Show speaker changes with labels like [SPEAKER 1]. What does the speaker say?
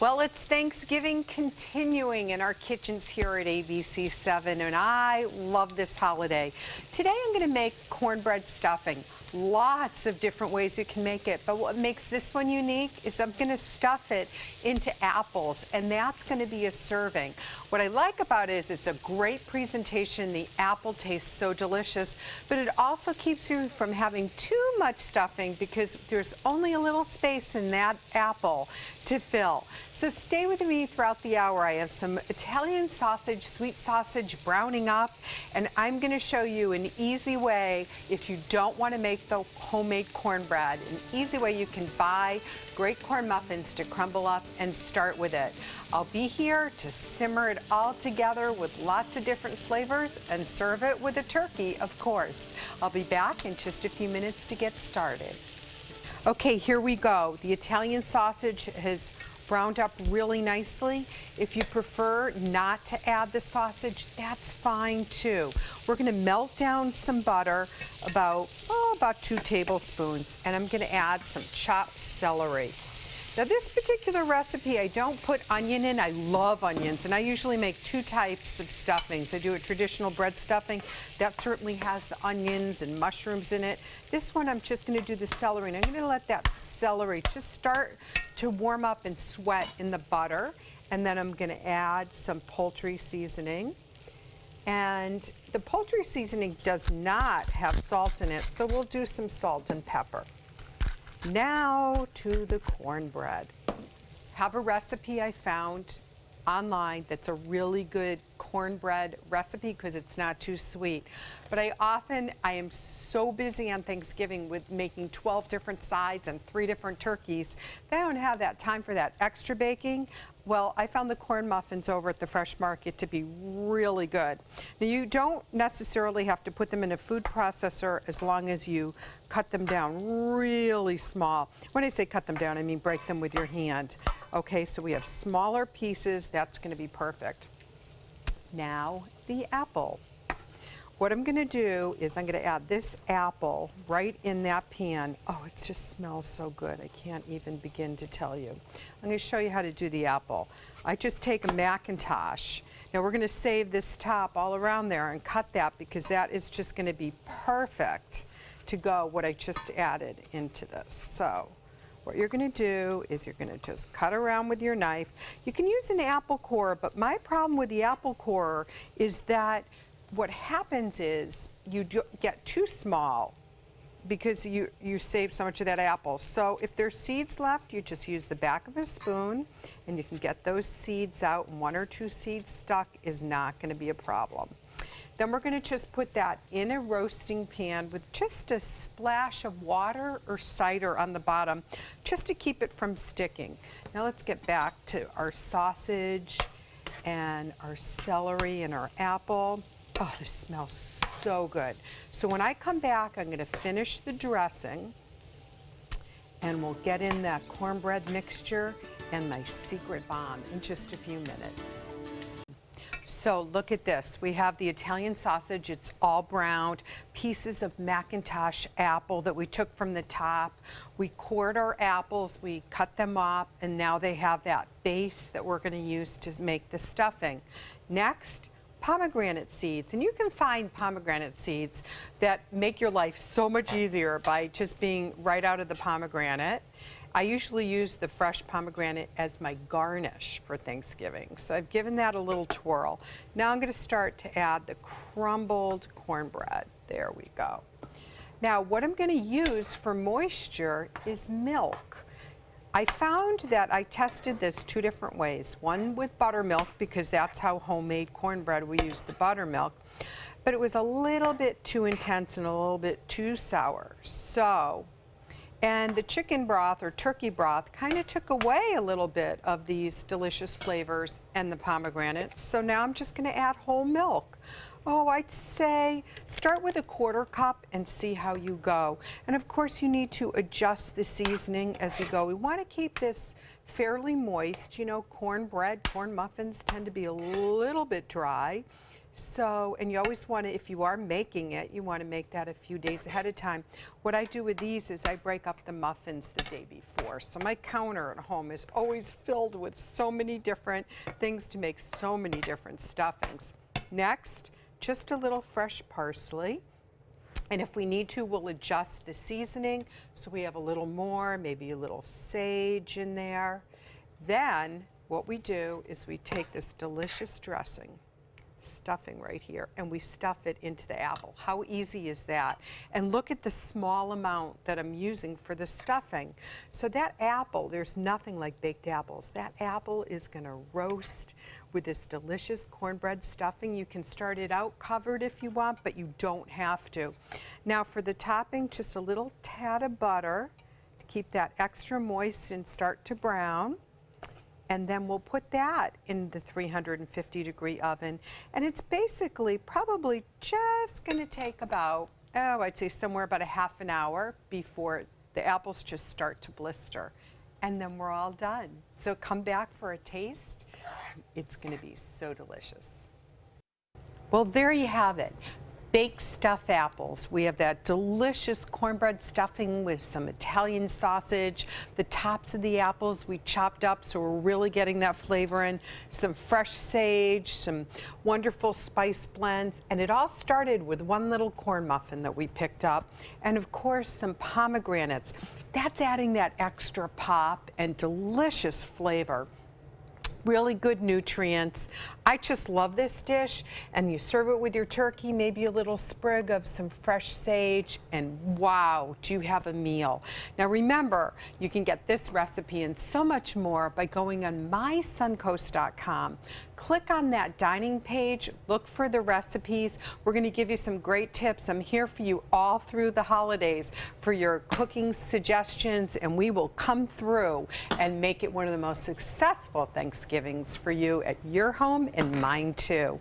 [SPEAKER 1] Well, it's Thanksgiving continuing in our kitchens here at ABC7, and I love this holiday. Today I'm going to make cornbread stuffing. Lots of different ways you can make it, but what makes this one unique is I'm going to stuff it into apples, and that's going to be a serving. What I like about it is it's a great presentation. The apple tastes so delicious, but it also keeps you from having too much stuffing because there's only a little space in that apple to fill. So stay with me throughout the hour. I have some Italian sausage, sweet sausage browning up, and I'm going to show you an easy way if you don't want to make the homemade cornbread, an easy way you can buy great corn muffins to crumble up and start with it. I'll be here to simmer it all together with lots of different flavors and serve it with a turkey, of course. I'll be back in just a few minutes to get started. Okay, here we go. The Italian sausage has browned up really nicely. If you prefer not to add the sausage, that's fine too. We're going to melt down some butter, about 2 tablespoons, and I'm going to add some chopped celery. Now this particular recipe, I don't put onion in. I love onions, and I usually make 2 types of stuffings. I do a traditional bread stuffing. That certainly has the onions and mushrooms in it. This one, I'm just going to do the celery, and I'm going to let that celery just start to warm up and sweat in the butter, and then I'm going to add some poultry seasoning. And the poultry seasoning does not have salt in it, so we'll do some salt and pepper. Now to the cornbread. Have a recipe I found online that's a really good cornbread recipe because it's not too sweet. But I am so busy on Thanksgiving with making 12 different sides and 3 different turkeys that I don't have that time for that extra baking. Well, I found the corn muffins over at the Fresh Market to be really good. Now, you don't necessarily have to put them in a food processor as long as you cut them down really small. When I say cut them down, I mean break them with your hand. Okay, so we have smaller pieces. That's going to be perfect. Now, the apple. What I'm going to do is I'm going to add this apple right in that pan. Oh, it just smells so good. I can't even begin to tell you. I'm going to show you how to do the apple. I just take a Macintosh. Now we're going to save this top all around there and cut that because that is just going to be perfect to go what I just added into this. So what you're going to do is you're going to just cut around with your knife. You can use an apple core, but my problem with the apple core is that what happens is you get too small because you save so much of that apple. So if there's seeds left, you just use the back of a spoon and you can get those seeds out, and 1 or 2 seeds stuck is not going to be a problem. Then we're going to just put that in a roasting pan with just a splash of water or cider on the bottom just to keep it from sticking. Now let's get back to our sausage and our celery and our apple. Oh, this smells so good. So when I come back, I'm going to finish the dressing, and we'll get in that cornbread mixture and my secret bomb in just a few minutes. So look at this. We have the Italian sausage. It's all browned. Pieces of Macintosh apple that we took from the top. We cored our apples. We cut them up, and now they have that base that we're going to use to make the stuffing. Next, pomegranate seeds, and you can find pomegranate seeds that make your life so much easier by just being right out of the pomegranate. I usually use the fresh pomegranate as my garnish for Thanksgiving, so I've given that a little twirl. Now I'm going to start to add the crumbled cornbread. There we go. Now what I'm going to use for moisture is milk. I found that I tested this 2 different ways. One with buttermilk, because that's how homemade cornbread we use the buttermilk, but it was a little bit too intense and a little bit too sour. And the chicken broth or turkey broth kind of took away a little bit of these delicious flavors and the pomegranates. So now I'm just going to add whole milk. Oh, I'd say start with a 1/4 cup and see how you go. And of course you need to adjust the seasoning as you go. We want to keep this fairly moist. You know, cornbread, corn muffins tend to be a little bit dry. So, and you always want to, if you are making it, you want to make that a few days ahead of time. What I do with these is I break up the muffins the day before. So my counter at home is always filled with so many different things to make so many different stuffings. Next, just a little fresh parsley. And if we need to, we'll adjust the seasoning. So we have a little more, maybe a little sage in there. Then what we do is we take this delicious stuffing right here, and we stuff it into the apple. How easy is that? And look at the small amount that I'm using for the stuffing. So that apple, there's nothing like baked apples. That apple is gonna roast with this delicious cornbread stuffing. You can start it out covered if you want, but you don't have to. Now for the topping, just a little tad of butter to keep that extra moist and start to brown. And then we'll put that in the 350-degree oven. And it's basically probably just gonna take about, I'd say somewhere about a half an hour before the apples just start to blister. And then we're all done. So come back for a taste. It's gonna be so delicious. Well, there you have it. Baked stuffed apples. We have that delicious cornbread stuffing with some Italian sausage. The tops of the apples we chopped up, so we're really getting that flavor in. Some fresh sage, some wonderful spice blends, and it all started with one little corn muffin that we picked up, and of course some pomegranates. That's adding that extra pop and delicious flavor. Really good nutrients. I just love this dish, and you serve it with your turkey, maybe a little sprig of some fresh sage, and wow, do you have a meal. Now remember, you can get this recipe and so much more by going on mysuncoast.com. Click on that dining page, look for the recipes. We're going to give you some great tips. I'm here for you all through the holidays for your cooking suggestions, and we will come through and make it one of the most successful Thanksgivings for you at your home and mine too.